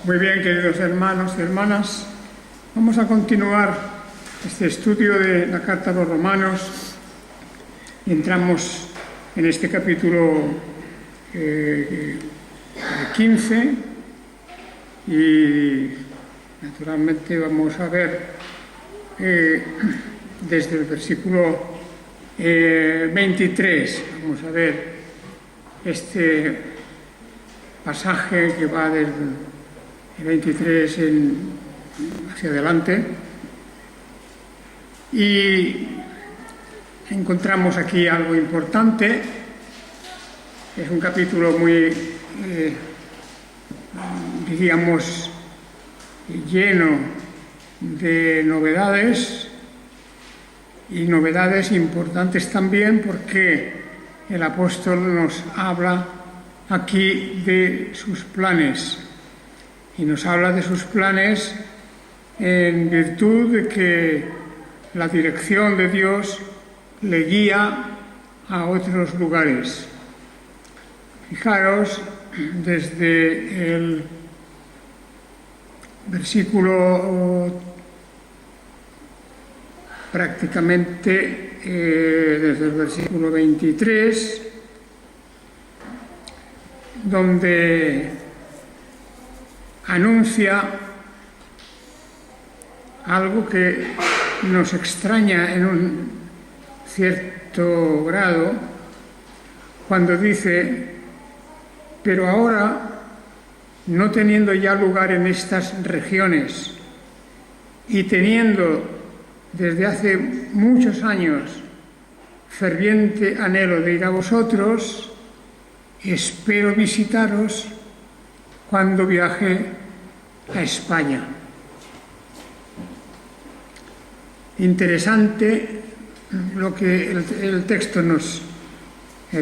Muy bien, queridos hermanos y hermanas, vamos a continuar este estudio de la Carta a los Romanos y entramos en este capítulo 15 y naturalmente vamos a ver desde el versículo 23, vamos a ver este pasaje que va del 23 hacia adelante, y encontramos aquí algo importante. Es un capítulo muy, diríamos, lleno de novedades, y novedades importantes también porque el apóstol nos habla aquí de sus planes. Y nos habla de sus planes en virtud de que la dirección de Dios le guía a otros lugares. Fijaros, desde el versículo prácticamente, desde el versículo 23, donde anuncia algo que nos extraña en un cierto grado, cuando dice: pero ahora, no teniendo ya lugar en estas regiones y teniendo desde hace muchos años ferviente anhelo de ir a vosotros, espero visitaros cuando viaje a España. Interesante lo que el texto nos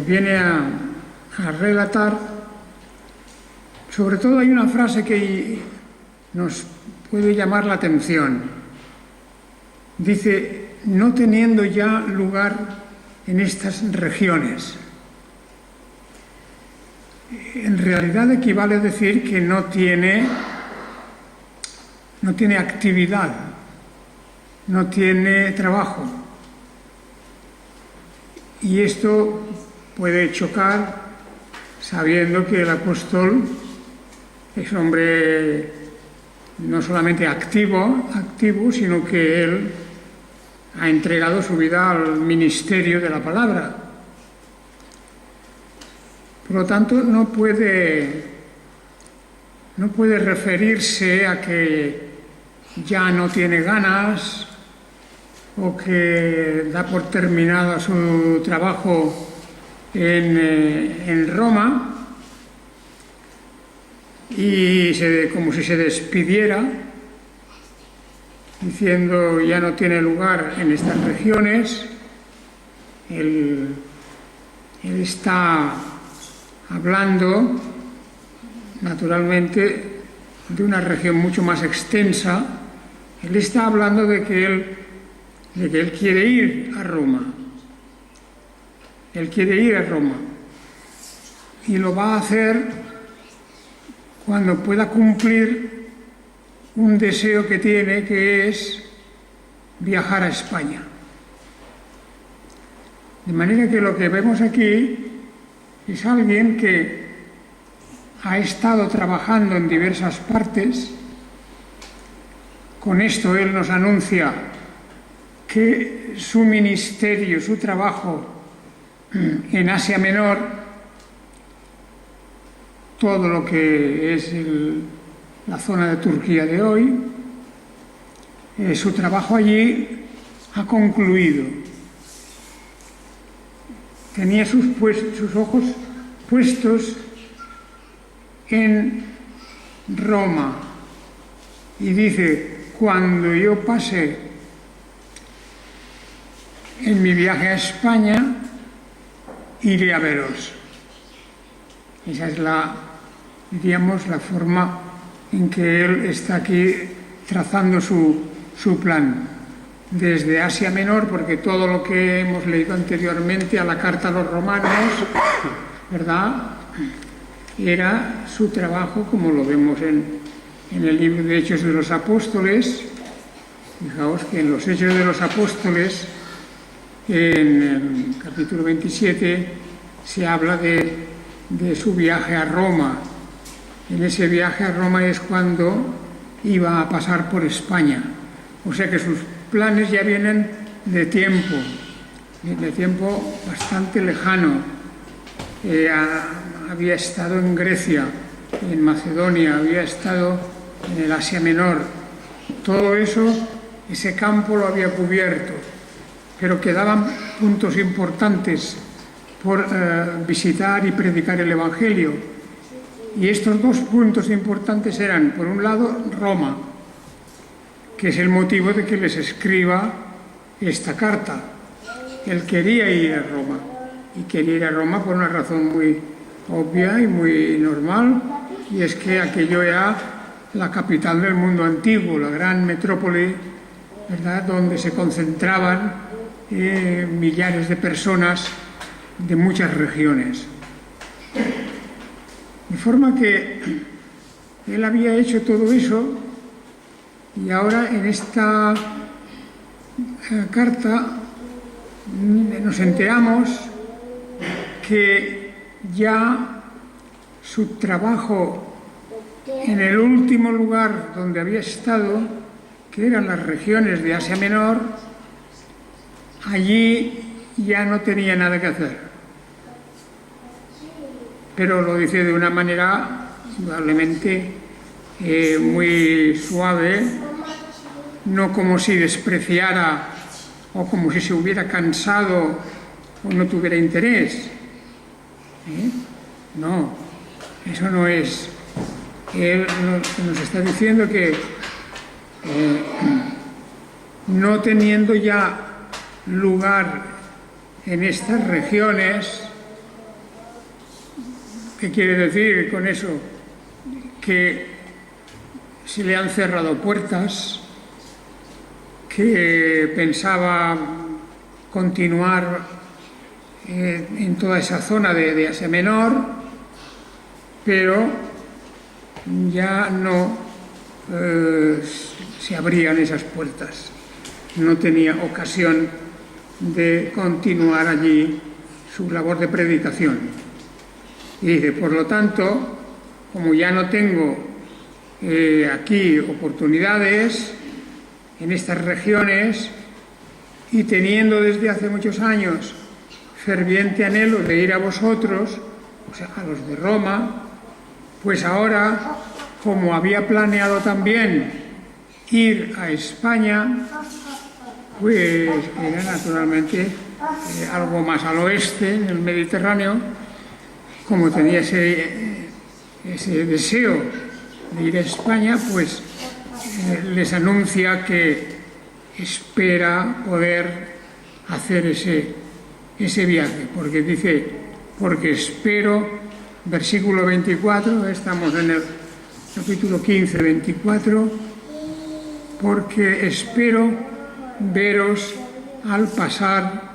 viene a relatar. Sobre todo hay una frase que nos puede llamar la atención. Dice: no teniendo ya lugar en estas regiones. En realidad equivale a decir que no tiene actividad, no tiene trabajo. Y esto puede chocar, sabiendo que el apóstol es un hombre no solamente activo, sino que él ha entregado su vida al ministerio de la palabra. Por lo tanto, no puede referirse a que ya no tiene ganas o que da por terminado su trabajo en Roma y como si se despidiera, diciendo: ya no tiene lugar en estas regiones. Él está hablando, naturalmente, de una región mucho más extensa. Él está hablando de que él quiere ir a Roma. Él quiere ir a Roma. Y lo va a hacer cuando pueda cumplir un deseo que tiene, que es viajar a España. De manera que lo que vemos aquí es alguien que ha estado trabajando en diversas partes. Con esto él nos anuncia que su ministerio, su trabajo en Asia Menor, todo lo que es la zona de Turquía de hoy, su trabajo allí ha concluido. Tenía sus ojos puestos en Roma y dice: cuando yo pase en mi viaje a España, iré a veros. Esa es la forma en que él está aquí trazando su plan. Desde Asia Menor, porque todo lo que hemos leído anteriormente a la Carta a los Romanos, ¿verdad?, era su trabajo, como lo vemos en en el libro de Hechos de los Apóstoles. Fijaos que en los Hechos de los Apóstoles, en el capítulo 27, se habla de su viaje a Roma. En ese viaje a Roma es cuando iba a pasar por España. O sea que sus planes ya vienen de tiempo bastante lejano. Había estado en Grecia, en Macedonia, había estado en el Asia Menor. Todo eso, ese campo lo había cubierto, pero quedaban puntos importantes por visitar y predicar el Evangelio. Y estos dos puntos importantes eran, por un lado, Roma, que es el motivo de que les escriba esta carta. Él quería ir a Roma, y quería ir a Roma por una razón muy obvia y muy normal, y es que aquello era la capital del mundo antiguo, la gran metrópoli, ¿verdad?, donde se concentraban millares de personas de muchas regiones. De forma que él había hecho todo eso, y ahora en esta carta nos enteramos que ya su trabajo en el último lugar donde había estado, que eran las regiones de Asia Menor, allí ya no tenía nada que hacer. Pero lo dice de una manera indudablemente muy suave, no como si despreciara o como si se hubiera cansado o no tuviera interés. No, eso no es. Él nos está diciendo que no teniendo ya lugar en estas regiones, ¿qué quiere decir con eso? Que se le han cerrado puertas, que pensaba continuar en toda esa zona de Asia Menor, pero ya no se abrían esas puertas. No tenía ocasión de continuar allí su labor de predicación. Y dice, por lo tanto, como ya no tengo aquí oportunidades en estas regiones, y teniendo desde hace muchos años ferviente anhelo de ir a vosotros, o sea, a los de Roma, pues ahora, como había planeado también ir a España, pues era naturalmente algo más al oeste, en el Mediterráneo, como tenía ese deseo de ir a España, pues les anuncia que espera poder hacer ese viaje, porque dice, porque espero, versículo 24, estamos en el capítulo 15, 24, porque espero veros al pasar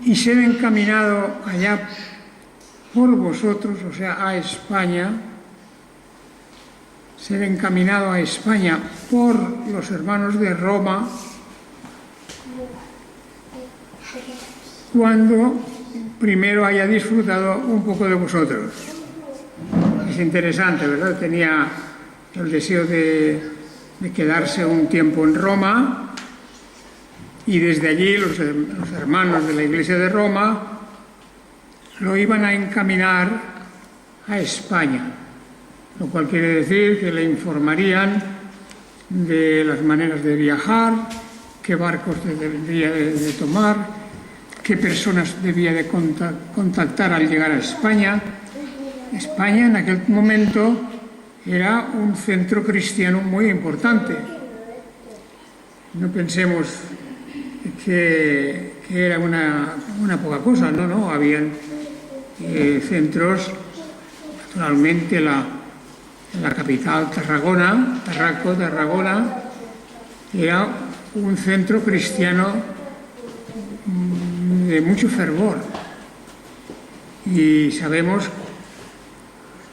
y ser encaminado allá por vosotros, o sea, a España, ser encaminado a España por los hermanos de Roma, cuando primero haya disfrutado un poco de vosotros. Es interesante, ¿verdad? Tenía el deseo de quedarse un tiempo en Roma, y desde allí los hermanos de la Iglesia de Roma lo iban a encaminar a España, lo cual quiere decir que le informarían de las maneras de viajar, qué barcos debía de tomar, qué personas debía de contactar al llegar a España. España en aquel momento era un centro cristiano muy importante. No pensemos que era una poca cosa, no, habían centros, naturalmente la capital Tarragona era un centro cristiano de mucho fervor, y sabemos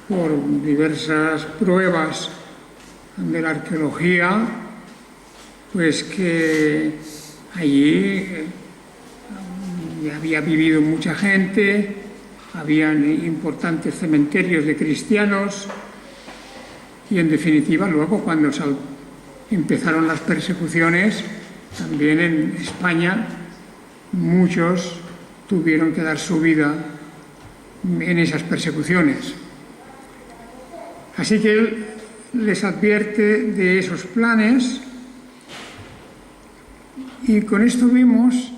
por diversas pruebas de la arqueología, pues que allí había vivido mucha gente, habían importantes cementerios de cristianos y, en definitiva, luego cuando empezaron las persecuciones, también en España muchos tuvieron que dar su vida en esas persecuciones. Así que él les advierte de esos planes, y con esto vemos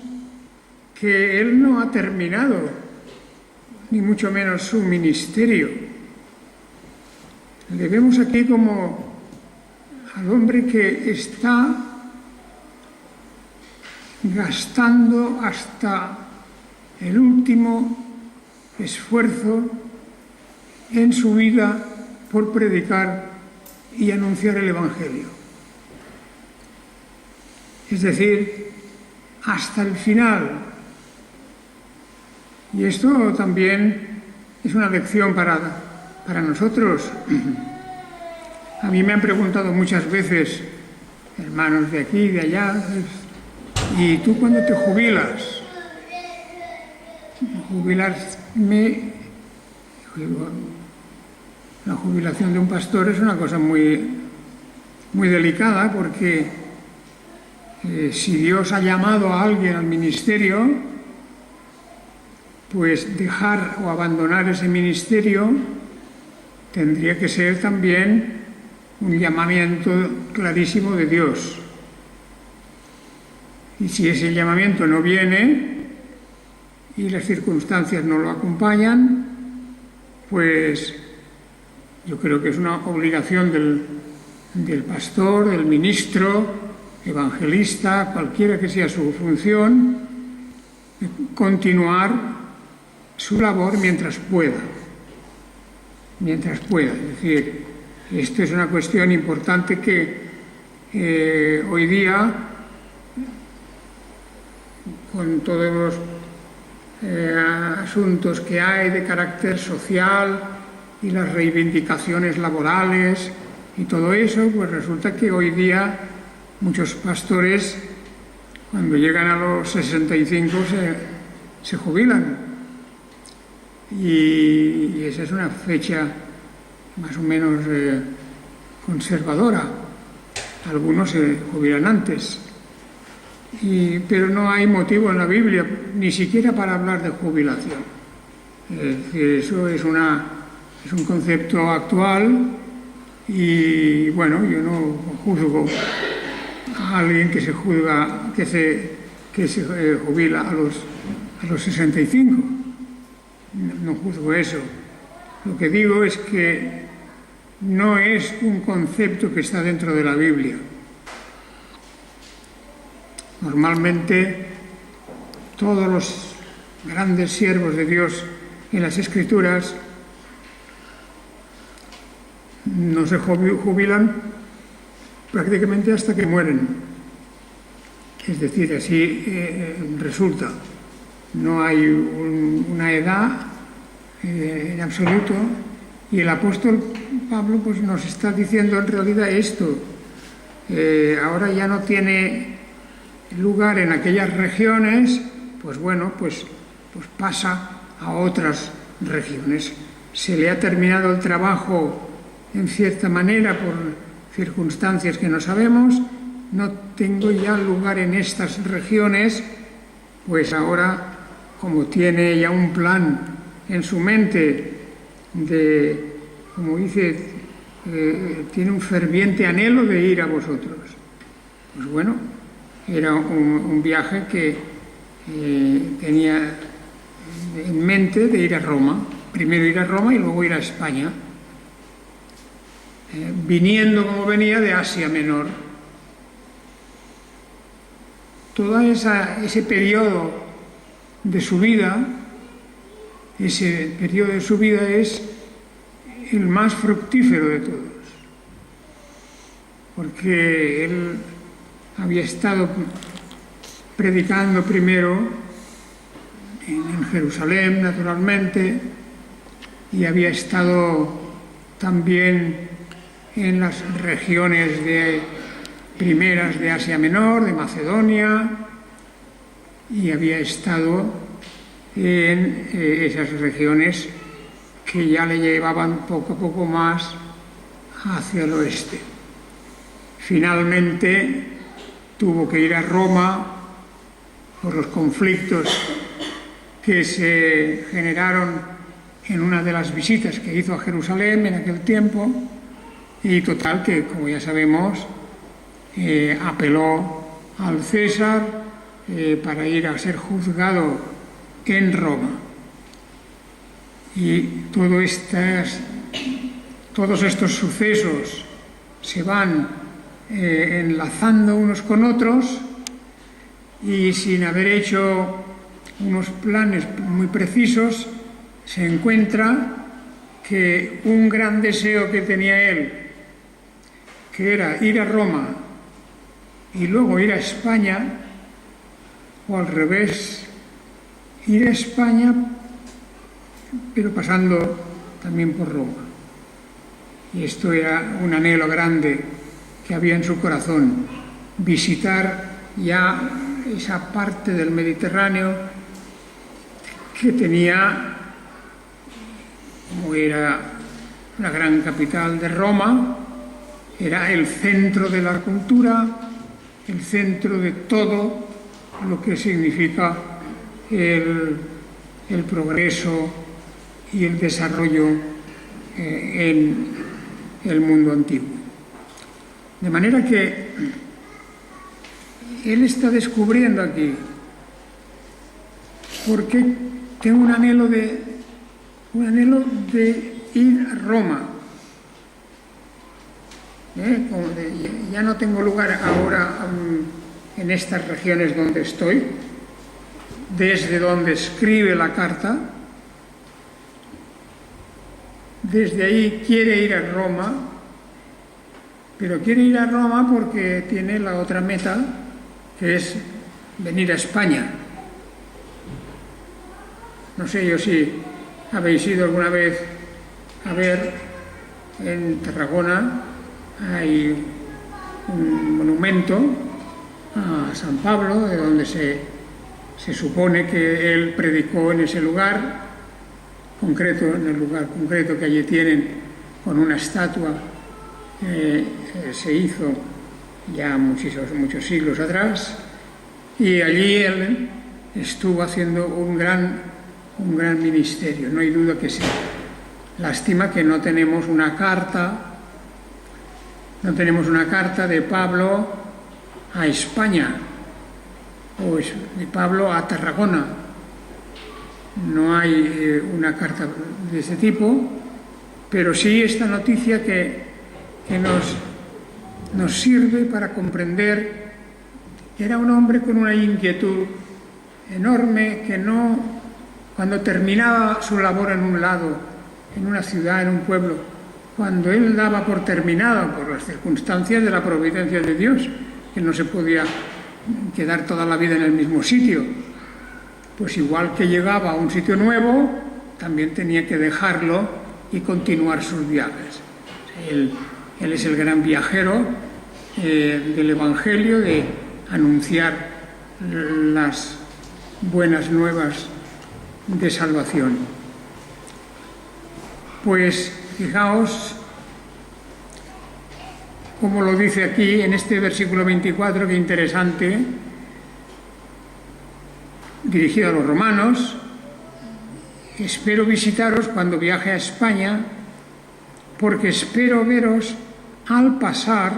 que él no ha terminado, ni mucho menos su ministerio. Le vemos aquí como al hombre que está gastando hasta el último esfuerzo en su vida por predicar y anunciar el Evangelio. Es decir, hasta el final. Y esto también es una lección para nosotros. A mí me han preguntado muchas veces, hermanos de aquí y de allá, ¿y tú cuándo te jubilas? Jubilarme, la jubilación de un pastor es una cosa muy, muy delicada, porque si Dios ha llamado a alguien al ministerio, pues dejar o abandonar ese ministerio tendría que ser también un llamamiento clarísimo de Dios. Y si ese llamamiento no viene y las circunstancias no lo acompañan, pues yo creo que es una obligación del pastor, del ministro, evangelista, cualquiera que sea su función, continuar su labor mientras pueda. Es decir, esto es una cuestión importante que hoy día, con todos los asuntos que hay de carácter social y las reivindicaciones laborales y todo eso, pues resulta que hoy día muchos pastores, cuando llegan a los 65, se jubilan. Y esa es una fecha más o menos conservadora. Algunos se jubilan antes. Pero no hay motivo en la Biblia, ni siquiera para hablar de jubilación. Eso es un concepto actual, y bueno, yo no juzgo a alguien que se jubila a los 65. No juzgo eso. Lo que digo es que no es un concepto que está dentro de la Biblia. Normalmente todos los grandes siervos de Dios en las Escrituras no se jubilan prácticamente hasta que mueren. Es decir, así resulta. No hay una edad en absoluto, y el apóstol Pablo pues nos está diciendo en realidad esto. Ahora ya no tiene lugar en aquellas regiones, pues bueno, pues pasa a otras regiones. Se le ha terminado el trabajo en cierta manera por circunstancias que no sabemos, no tengo ya lugar en estas regiones, pues ahora, como tiene ya un plan en su mente como dice, tiene un ferviente anhelo de ir a vosotros. Pues bueno, era un viaje que tenía en mente de ir a Roma, primero ir a Roma y luego ir a España, viniendo como venía de Asia Menor. Todo ese periodo de su vida, es el más fructífero de todos, porque él había estado predicando primero en Jerusalén, naturalmente, y había estado también en las regiones primeras de Asia Menor, de Macedonia, y había estado en esas regiones que ya le llevaban poco a poco más hacia el oeste. Finalmente tuvo que ir a Roma por los conflictos que se generaron en una de las visitas que hizo a Jerusalén en aquel tiempo, y total que, como ya sabemos, apeló al César para ir a ser juzgado en Roma. Y todos estos sucesos se van enlazando unos con otros, y sin haber hecho unos planes muy precisos, se encuentra que un gran deseo que tenía él, que era ir a Roma y luego ir a España, o al revés, ir a España pero pasando también por Roma. Y esto era un anhelo grande que había en su corazón, visitar ya esa parte del Mediterráneo que tenía, como era la gran capital de Roma, era el centro de la cultura, el centro de todo lo que significa el progreso y el desarrollo en el mundo antiguo. De manera que él está descubriendo aquí, porque tengo un anhelo de ir a Roma. Ya no tengo lugar ahora en estas regiones donde estoy, desde donde escribe la carta. Desde ahí quiere ir a Roma, pero quiere ir a Roma porque tiene la otra meta, que es venir a España. No sé yo si habéis ido alguna vez a ver, en Tarragona hay un monumento a San Pablo, de donde se supone que él predicó en ese lugar concreto, en el lugar concreto que allí tienen, con una estatua que se hizo ya muchos siglos atrás, y allí él estuvo haciendo un gran ministerio, no hay duda que sí. Lástima que no tenemos una carta de Pablo a España o de Pablo a Tarragona. No hay una carta de ese tipo, pero sí esta noticia que nos sirve para comprender que era un hombre con una inquietud enorme, que cuando terminaba su labor en un lado, en una ciudad, en un pueblo, cuando él daba por terminado, por las circunstancias de la providencia de Dios, que no se podía quedar toda la vida en el mismo sitio, pues igual que llegaba a un sitio nuevo, también tenía que dejarlo y continuar sus viajes. Él es el gran viajero del Evangelio, de anunciar las buenas nuevas de salvación. Pues fijaos como lo dice aquí en este versículo 24, que interesante, dirigido a los romanos: espero visitaros cuando viaje a España, porque espero veros al pasar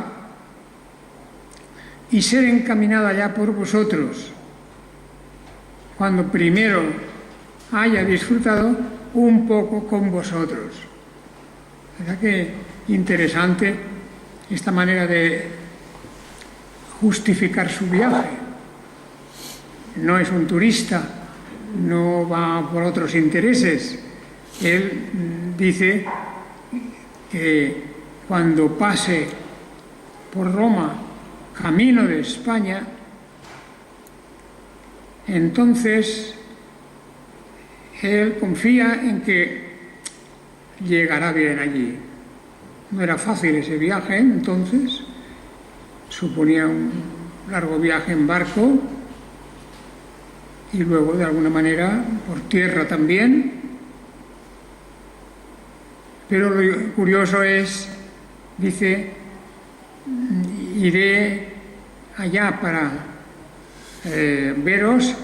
y ser encaminada ya por vosotros, cuando primero haya disfrutado un poco con vosotros. ¿Verdad que interesante esta manera de justificar su viaje? No es un turista, no va por otros intereses. Él dice que cuando pase por Roma, camino de España, entonces él confía en que llegará bien allí. No era fácil ese viaje, entonces suponía un largo viaje en barco y luego de alguna manera por tierra también. Pero lo curioso es, dice, iré allá para veros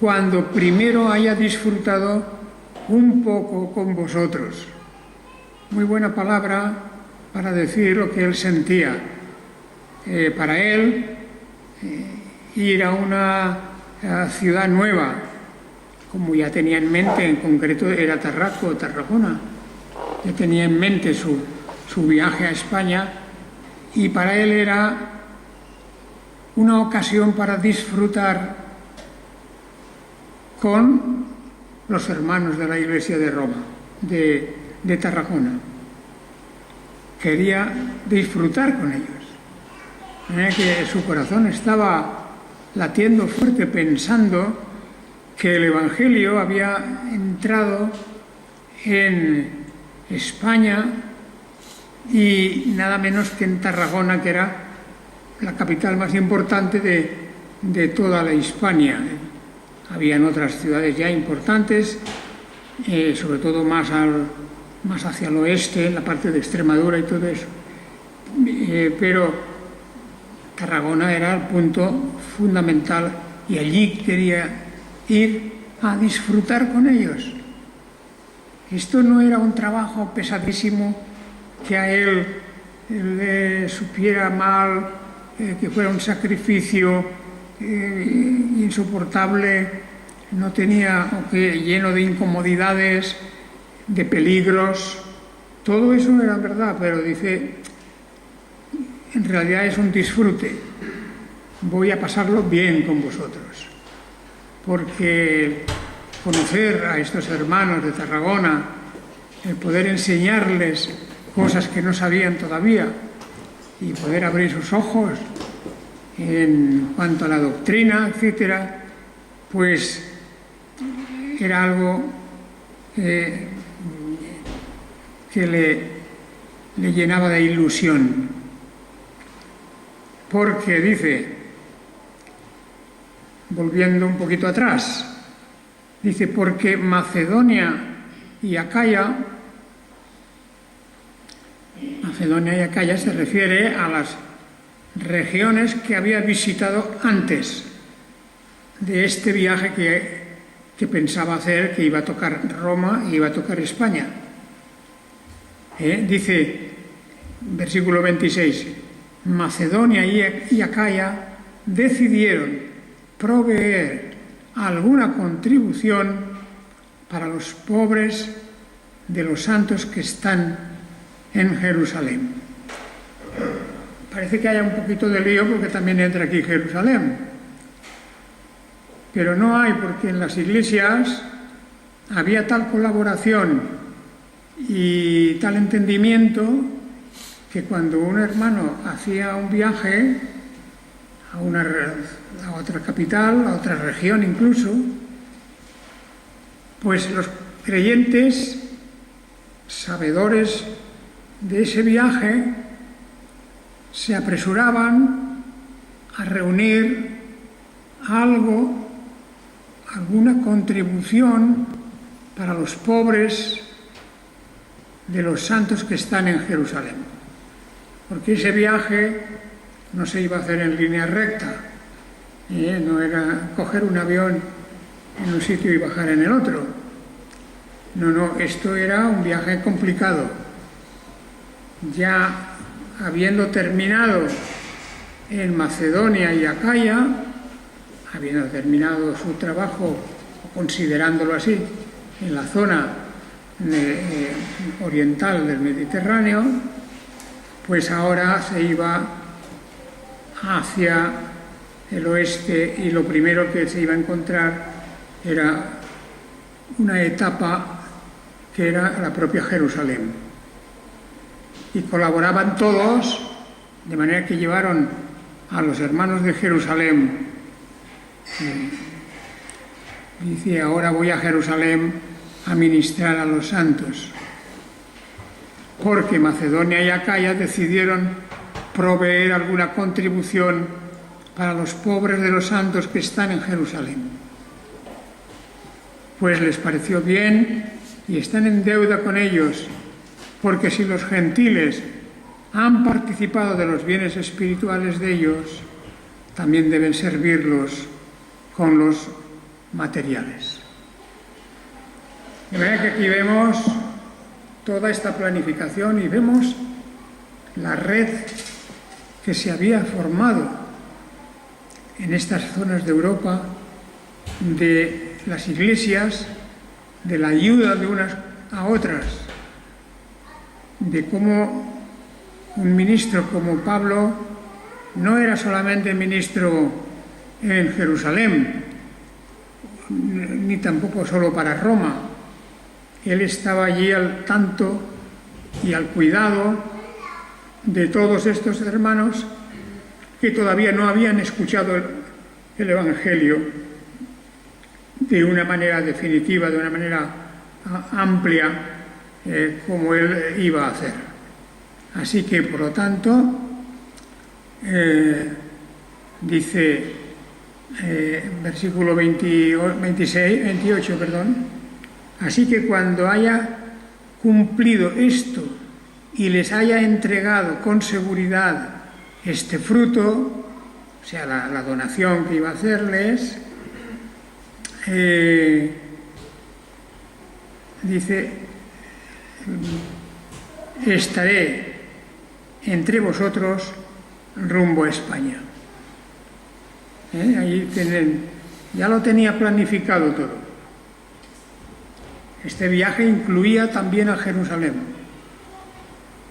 cuando primero haya disfrutado un poco con vosotros. Muy buena palabra para decir lo que él sentía. Para él, ir a una ciudad nueva, como ya tenía en mente, en concreto era Tarragona, ya tenía en mente su viaje a España, y para él era una ocasión para disfrutar con los hermanos de la Iglesia de Roma, de Tarragona. Quería disfrutar con ellos. Que su corazón estaba latiendo fuerte pensando que el Evangelio había entrado en España y nada menos que en Tarragona, que era la capital más importante de toda la Hispania. Habían otras ciudades ya importantes, sobre todo más hacia el oeste, en la parte de Extremadura y todo eso. Pero Tarragona era el punto fundamental y allí quería ir a disfrutar con ellos. Esto no era un trabajo pesadísimo que a él le supiera mal, que fuera un sacrificio insoportable, no tenía, lleno de incomodidades, de peligros. Todo eso era verdad, pero dice, en realidad es un disfrute. Voy a pasarlo bien con vosotros, porque conocer a estos hermanos de Tarragona, el poder enseñarles cosas que no sabían todavía y poder abrir sus ojos en cuanto a la doctrina, etcétera, pues era algo que le llenaba de ilusión. Porque dice, volviendo un poquito atrás, dice, porque Macedonia y Acaya se refiere a las regiones que había visitado antes de este viaje que pensaba hacer, que iba a tocar Roma y iba a tocar España. Dice, versículo 26, Macedonia y Acaya decidieron proveer alguna contribución para los pobres de los santos que están en Jerusalén. Parece que haya un poquito de lío porque también entra aquí Jerusalén. Pero no hay, porque en las iglesias había tal colaboración y tal entendimiento que cuando un hermano hacía un viaje a otra capital, a otra región incluso, pues los creyentes, sabedores de ese viaje, se apresuraban a reunir alguna contribución para los pobres de los santos que están en Jerusalén. Porque ese viaje no se iba a hacer en línea recta, no era coger un avión en un sitio y bajar en el otro. No, esto era un viaje complicado. Ya habiendo terminado en Macedonia y Acaya, habiendo terminado su trabajo, considerándolo así, en la zona oriental del Mediterráneo, pues ahora se iba hacia el oeste y lo primero que se iba a encontrar era una etapa que era la propia Jerusalén. Y colaboraban todos, de manera que llevaron a los hermanos de Jerusalén. Dice, ahora voy a Jerusalén a ministrar a los santos. porque Macedonia y Acaya decidieron proveer alguna contribución para los pobres de los santos que están en Jerusalén. Pues les pareció bien y están en deuda con ellos, porque si los gentiles han participado de los bienes espirituales de ellos, también deben servirlos con los materiales. De manera que aquí vemos toda esta planificación y vemos la red que se había formado en estas zonas de Europa de las iglesias, de la ayuda de unas a otras, de cómo un ministro como Pablo no era solamente ministro en Jerusalén, ni tampoco solo para Roma. Él estaba allí al tanto y al cuidado de todos estos hermanos que todavía no habían escuchado el Evangelio de una manera definitiva, de una manera amplia, como él iba a hacer. Así que, por lo tanto, dice versículo 28, así que cuando haya cumplido esto y les haya entregado con seguridad este fruto, o sea, la donación que iba a hacerles, dice, estaré entre vosotros rumbo a España. Ahí tienen, ya lo tenía planificado todo. Este viaje incluía también a Jerusalén,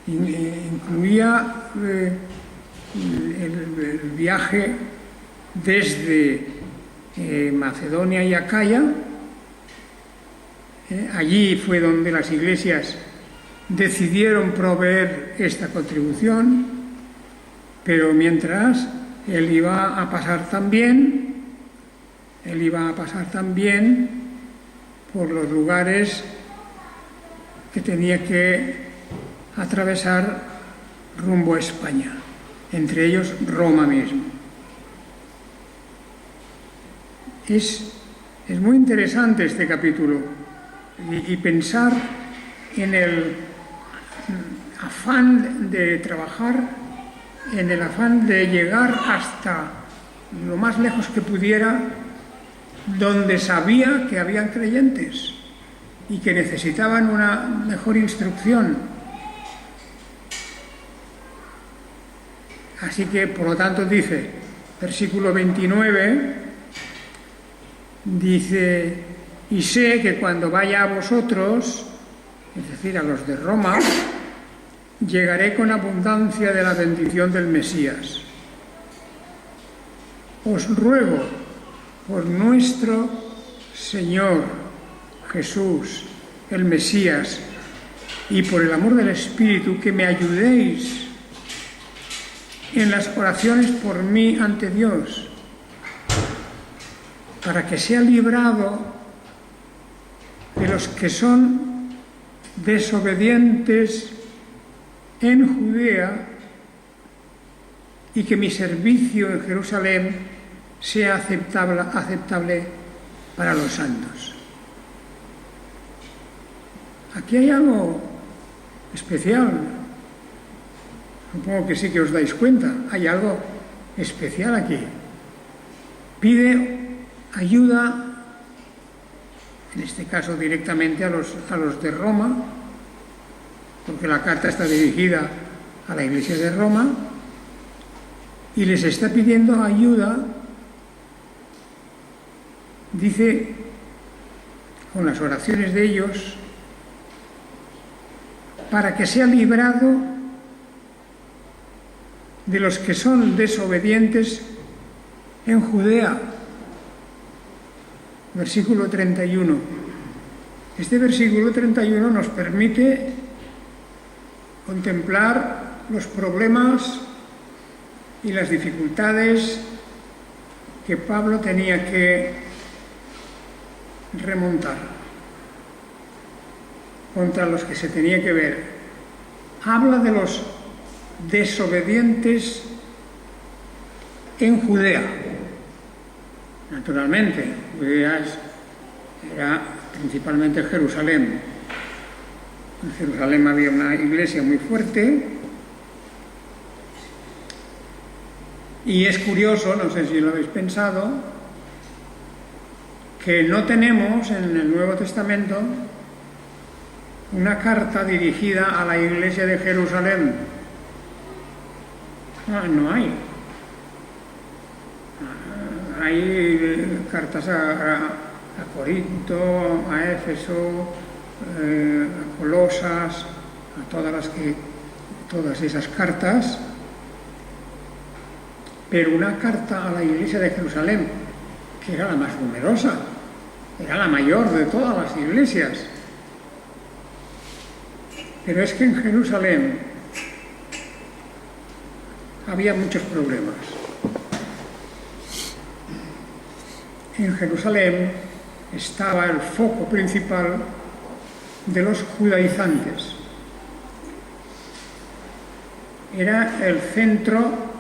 incluía el viaje desde Macedonia y Acaya. Allí fue donde las iglesias decidieron proveer esta contribución, pero mientras él iba a pasar también por los lugares que tenía que atravesar rumbo a España, entre ellos Roma mismo. Es muy interesante este capítulo y pensar en el afán de trabajar, en el afán de llegar hasta lo más lejos que pudiera, donde sabía que habían creyentes y que necesitaban una mejor instrucción. Así que, por lo tanto, dice, versículo 29, dice, y sé que cuando vaya a vosotros, es decir, a los de Roma, llegaré con abundancia de la bendición del Mesías. Os ruego por nuestro Señor Jesús, el Mesías, y por el amor del Espíritu, que me ayudéis en las oraciones por mí ante Dios, para que sea librado de los que son desobedientes en Judea, y que mi servicio en Jerusalén sea aceptable para los santos. Aquí hay algo especial. Supongo que sí que os dais cuenta. Hay algo especial aquí. Pide ayuda, en este caso directamente a los de Roma, porque la carta está dirigida a la Iglesia de Roma, y les está pidiendo ayuda, dice, con las oraciones de ellos, para que sea librado de los que son desobedientes en Judea. Versículo 31. Este versículo 31 nos permite contemplar los problemas y las dificultades que Pablo tenía que remontar, contra los que se tenía que ver. habla de los desobedientes en Judea. Naturalmente, Judea era principalmente Jerusalén. En Jerusalén había una iglesia muy fuerte. Y es curioso, no sé si lo habéis pensado, que no tenemos en el Nuevo Testamento una carta dirigida a la iglesia de Jerusalén. No hay. Hay cartas a Corinto, a Éfeso, a Colosas, a todas esas cartas. Pero una carta a la iglesia de Jerusalén, que era la más numerosa, era la mayor de todas las iglesias. Pero es que en Jerusalén había muchos problemas. En Jerusalén estaba el foco principal de los judaizantes. Era el centro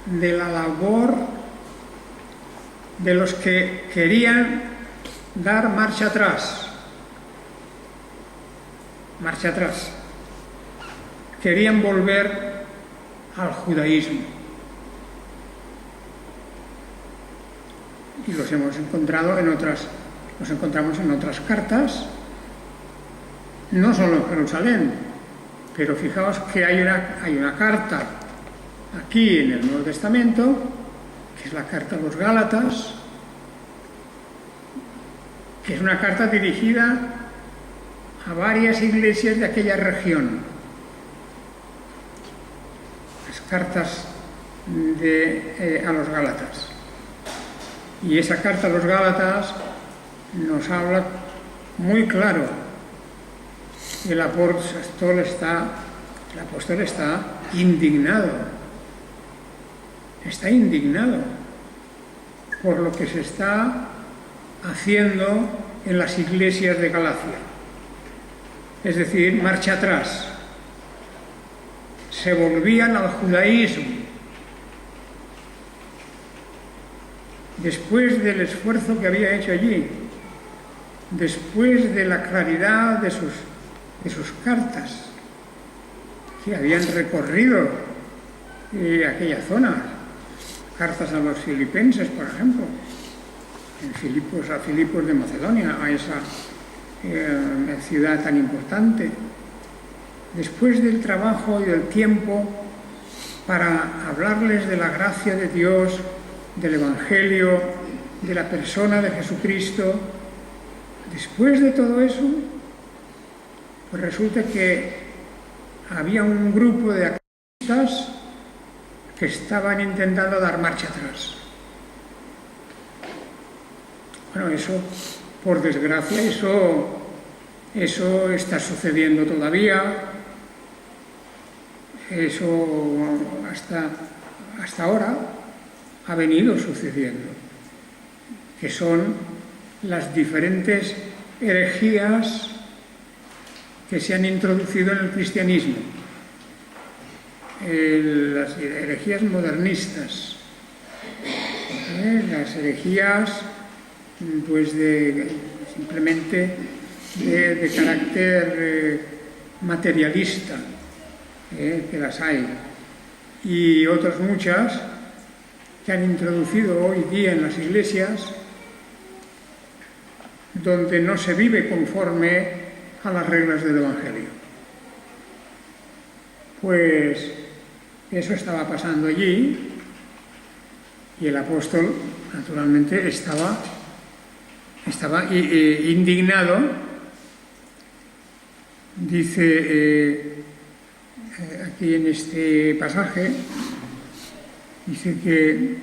de la labor de los que querían dar marcha atrás. Querían volver al judaísmo. Y los encontramos en otras cartas, no solo en Jerusalén, pero fijaos que hay una carta aquí en el Nuevo Testamento, que es la carta a los Gálatas, que es una carta dirigida a varias iglesias de aquella región. Las cartas a los Gálatas. Y esa carta a los Gálatas nos habla muy claro. El apóstol está indignado. Está indignado por lo que se está haciendo en las iglesias de Galacia. Es decir, marcha atrás. Se volvían al judaísmo. Después del esfuerzo que había hecho allí, después de la claridad de sus cartas, que habían recorrido aquella zona, cartas a los filipenses, por ejemplo, a Filipos de Macedonia, a esa ciudad tan importante. Después del trabajo y del tiempo para hablarles de la gracia de Dios, del Evangelio, de la persona de Jesucristo, después de todo eso, pues resulta que había un grupo de activistas que estaban intentando dar marcha atrás. Bueno, eso, por desgracia, eso está sucediendo todavía. Eso hasta ahora ha venido sucediendo, que son las diferentes herejías que se han introducido en el cristianismo, las herejías modernistas, las herejías pues simplemente de carácter materialista, que las hay, y otras muchas que han introducido hoy día en las iglesias, donde no se vive conforme a las reglas del Evangelio. Pues eso estaba pasando allí, y el apóstol naturalmente estaba indignado. Dice aquí en este pasaje, dice que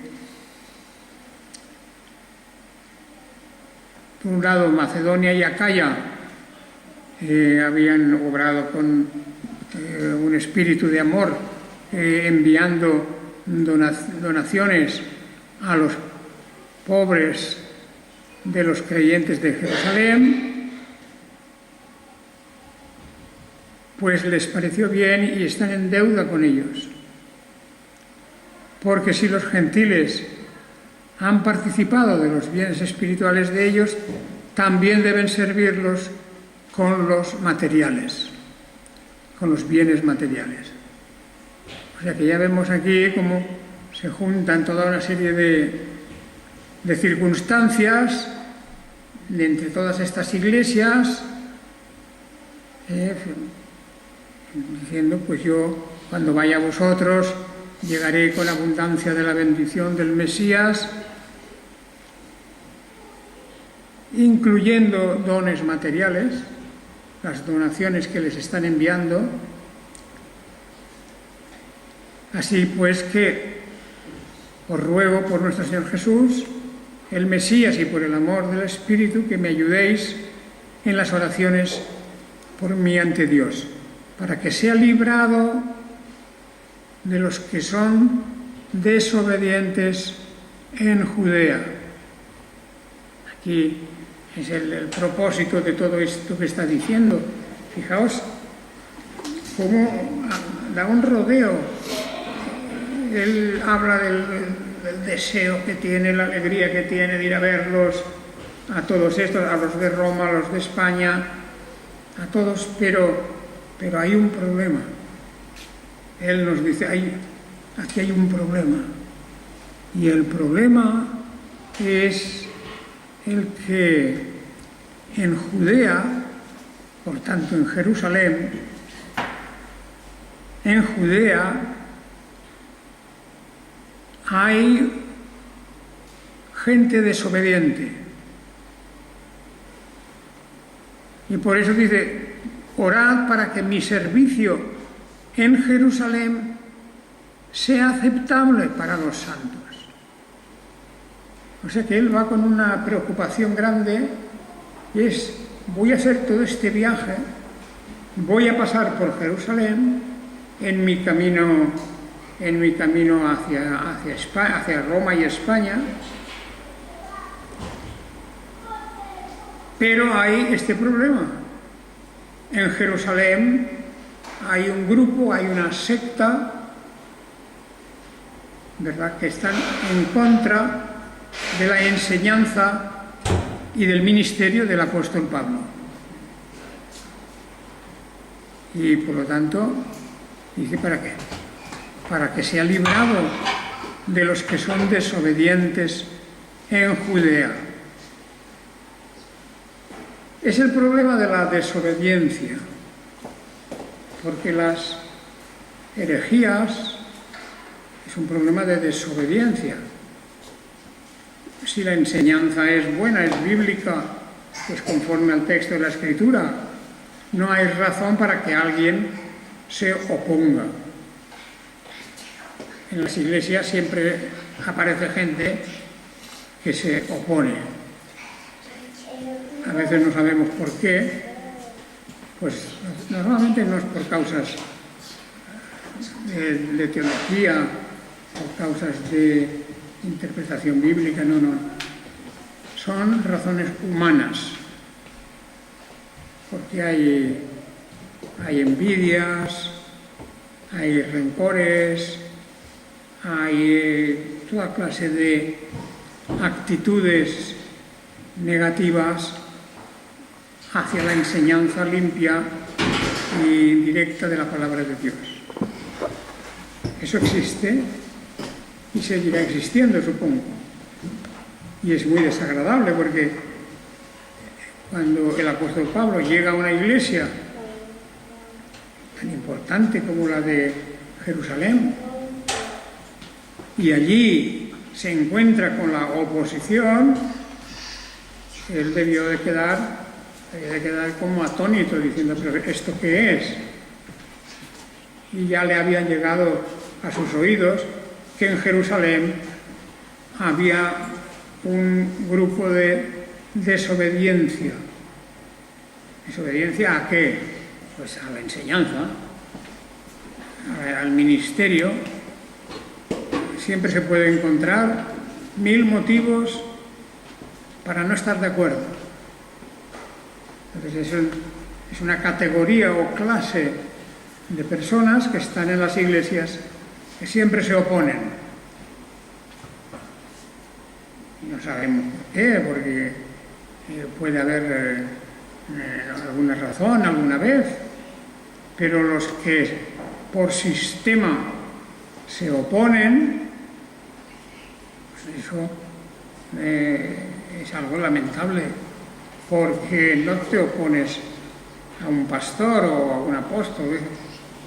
por un lado Macedonia y Acaya habían obrado con un espíritu de amor, enviando donaciones a los pobres de los creyentes de Jerusalén. pues les pareció bien y están en deuda con ellos. Porque si los gentiles han participado de los bienes espirituales de ellos, también deben servirlos con los materiales, con los bienes materiales. O sea que ya vemos aquí cómo se juntan toda una serie de circunstancias de entre todas estas iglesias, diciendo, pues yo cuando vaya a vosotros llegaré con abundancia de la bendición del Mesías, incluyendo dones materiales, las donaciones que les están enviando. Así pues que os ruego por nuestro Señor Jesús, el Mesías, y por el amor del Espíritu, que me ayudéis en las oraciones por mí ante Dios, para que sea librado de los que son desobedientes en Judea. Aquí es el propósito de todo esto que está diciendo. Fijaos cómo da un rodeo. Él habla del deseo que tiene, la alegría que tiene de ir a verlos, a todos estos, a los de Roma, a los de España, a todos, pero hay un problema. Él nos dice, aquí hay un problema. Y el problema es el que en Judea, por tanto en Jerusalén, en Judea hay gente desobediente. Y por eso dice, orad para que mi servicio en Jerusalén sea aceptable para los santos. O sea que él va con una preocupación grande, y es, voy a hacer todo este viaje, voy a pasar por Jerusalén en mi camino hacia España, hacia Roma y España, pero hay este problema. En Jerusalén hay un grupo, hay una secta, ¿verdad?, que están en contra de la enseñanza y del ministerio del apóstol Pablo. Y por lo tanto, dice, ¿para qué? Para que sea librado de los que son desobedientes en Judea. Es el problema de la desobediencia, porque las herejías es un problema de desobediencia. Si la enseñanza es buena, es bíblica, es conforme al texto de la Escritura, no hay razón para que alguien se oponga. En las iglesias siempre aparece gente que se opone. A veces no sabemos por qué, pues normalmente no es por causas de teología, por causas de interpretación bíblica, no. Son razones humanas, porque hay envidias, hay rencores, hay toda clase de actitudes negativas hacia la enseñanza limpia y directa de la palabra de Dios. Eso existe y seguirá existiendo, supongo. Y es muy desagradable porque cuando el apóstol Pablo llega a una iglesia tan importante como la de Jerusalén y allí se encuentra con la oposición, él debió de quedar como atónito, diciendo, ¿pero esto qué es? Y ya le habían llegado a sus oídos que en Jerusalén había un grupo de desobediencia. ¿Desobediencia a qué? Pues a la enseñanza, al ministerio. Siempre se puede encontrar 1000 motivos para no estar de acuerdo. Entonces es una categoría o clase de personas que están en las iglesias que siempre se oponen. No sabemos por qué, porque puede haber alguna razón alguna vez, pero los que por sistema se oponen, pues eso es algo lamentable, porque no te opones a un pastor o a un apóstol,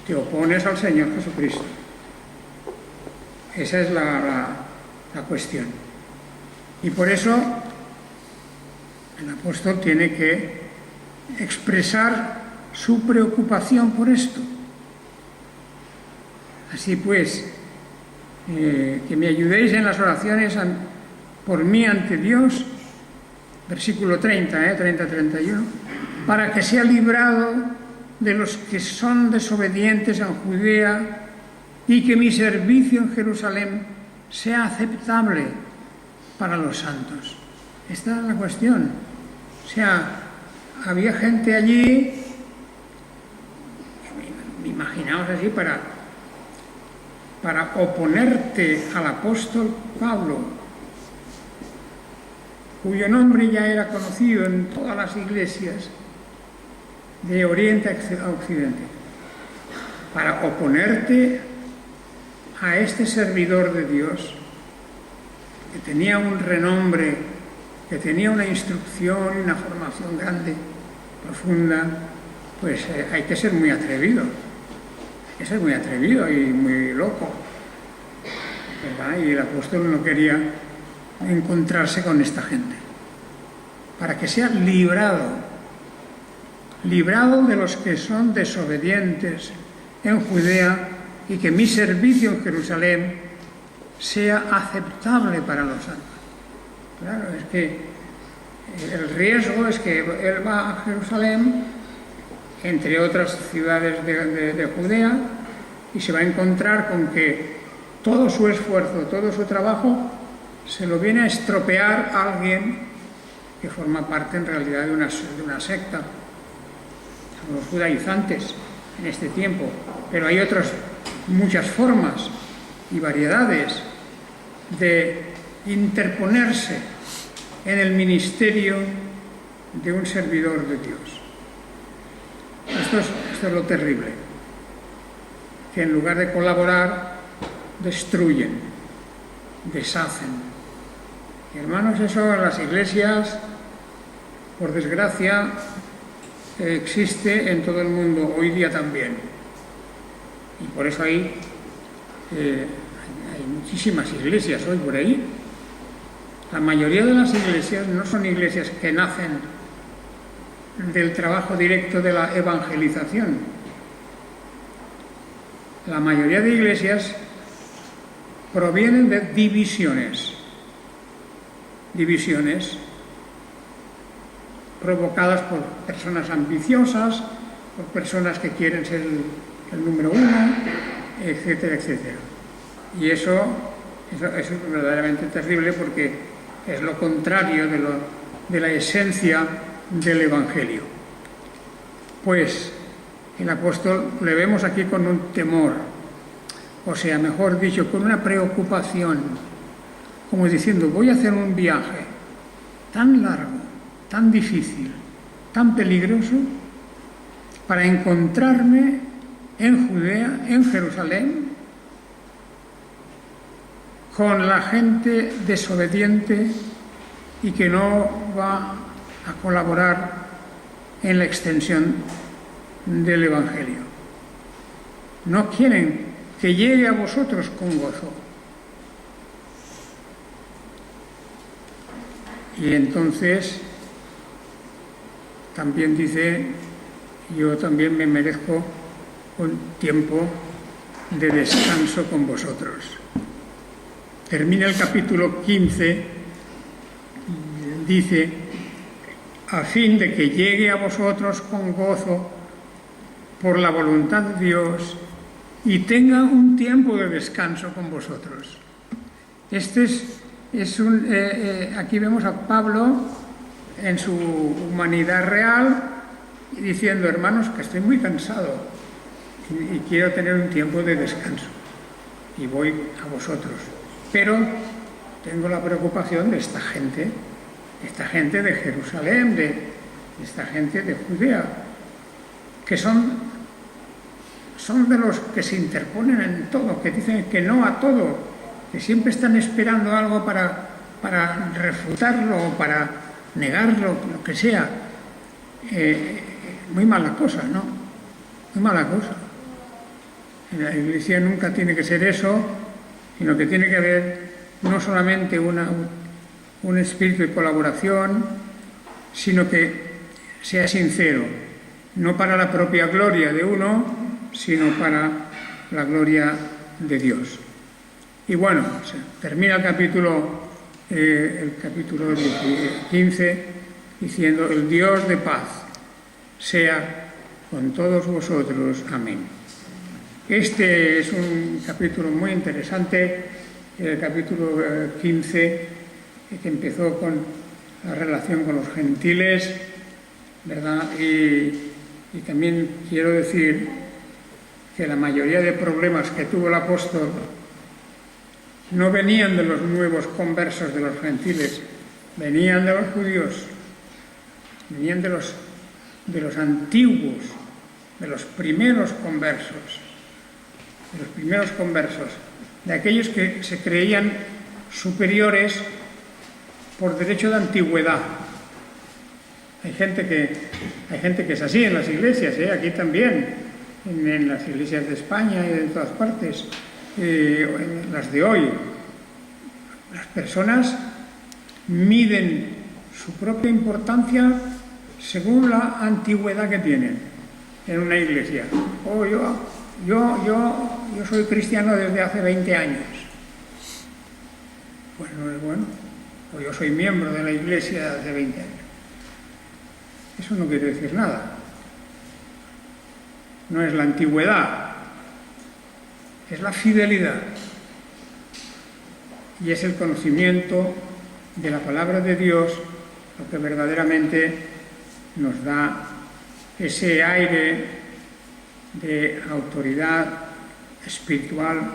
te opones al Señor Jesucristo. Esa es la cuestión. Y por eso el apóstol tiene que expresar su preocupación por esto. Así pues, que me ayudéis en las oraciones por mí ante Dios, versículo 30-31, para que sea librado de los que son desobedientes en Judea y que mi servicio en Jerusalén sea aceptable para los santos. Esta es la cuestión. O sea, había gente allí, imaginaos así, para oponerte al apóstol Pablo, cuyo nombre ya era conocido en todas las iglesias de Oriente a Occidente, para oponerte a este servidor de Dios, que tenía un renombre, que tenía una instrucción y una formación grande, profunda, pues hay que ser muy atrevido. Hay que ser muy atrevido y muy loco, ¿verdad? Y el apóstol no quería encontrarse con esta gente, para que sea librado de los que son desobedientes en Judea y que mi servicio en Jerusalén sea aceptable para los santos. Claro, es que el riesgo es que él va a Jerusalén, entre otras ciudades de Judea, y se va a encontrar con que todo su esfuerzo, todo su trabajo, se lo viene a estropear a alguien que forma parte en realidad de una secta, los judaizantes en este tiempo, pero hay otras muchas formas y variedades de interponerse en el ministerio de un servidor de Dios. Esto es lo terrible, que en lugar de colaborar, destruyen, deshacen. Y hermanos, eso en las iglesias, por desgracia, existe en todo el mundo, hoy día también. Y por eso hay muchísimas iglesias hoy por ahí. La mayoría de las iglesias no son iglesias que nacen del trabajo directo de la evangelización. La mayoría de iglesias provienen de divisiones provocadas por personas ambiciosas, por personas que quieren ser el número uno, etcétera, etcétera. Y eso es verdaderamente terrible, porque es lo contrario de la esencia del Evangelio. Pues el apóstol le vemos aquí con un temor, o sea, mejor dicho, con una preocupación, como diciendo, voy a hacer un viaje tan largo, tan difícil, tan peligroso, para encontrarme en Judea, en Jerusalén, con la gente desobediente y que no va a colaborar en la extensión del Evangelio. No quieren que llegue a vosotros con gozo. Y entonces también dice, yo también me merezco un tiempo de descanso con vosotros. Termina el capítulo 15, dice, a fin de que llegue a vosotros con gozo por la voluntad de Dios y tenga un tiempo de descanso con vosotros. Aquí vemos a Pablo en su humanidad real diciendo, hermanos, que estoy muy cansado, y quiero tener un tiempo de descanso y voy a vosotros. Pero tengo la preocupación de esta gente de Jerusalén, de esta gente de Judea, que son de los que se interponen en todo, que dicen que no a todo, que siempre están esperando algo para refutarlo o para negarlo, lo que sea. Muy mala cosa, ¿no? Muy mala cosa. En la Iglesia nunca tiene que ser eso, sino que tiene que haber no solamente un espíritu de colaboración, sino que sea sincero, no para la propia gloria de uno, sino para la gloria de Dios. Y bueno, termina el capítulo 15 diciendo: el Dios de paz sea con todos vosotros. Amén. Este es un capítulo muy interesante, el capítulo 15, que empezó con la relación con los gentiles, ¿verdad? Y también quiero decir que la mayoría de problemas que tuvo el apóstol no venían de los nuevos conversos de los gentiles, venían de los judíos, venían de los antiguos, de los primeros conversos, de aquellos que se creían superiores por derecho de antigüedad. Hay gente que es así en las iglesias, aquí también, en las iglesias de España y de todas partes, en las de hoy. Las personas miden su propia importancia según la antigüedad que tienen en una iglesia. Yo soy cristiano desde hace 20 años. Pues no es bueno. O yo soy miembro de la iglesia desde 20 años. Eso no quiere decir nada. No es la antigüedad, es la fidelidad. Y es el conocimiento de la palabra de Dios lo que verdaderamente nos da ese aire de autoridad espiritual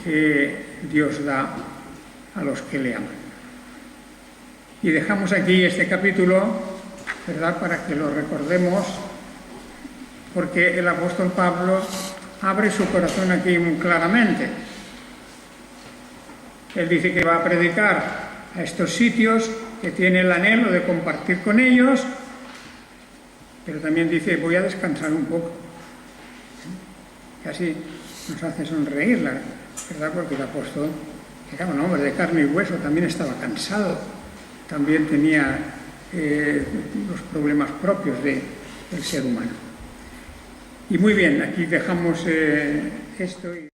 que Dios da a los que le aman. Y dejamos aquí este capítulo, ¿verdad?, para que lo recordemos, porque el apóstol Pablo abre su corazón aquí muy claramente. Él dice que va a predicar a estos sitios, que tiene el anhelo de compartir con ellos, pero también dice: voy a descansar un poco. Y así nos hace sonreír, ¿verdad? Porque el apóstol era un hombre de carne y hueso, también estaba cansado, también tenía los problemas propios del ser humano. Y muy bien, aquí dejamos esto.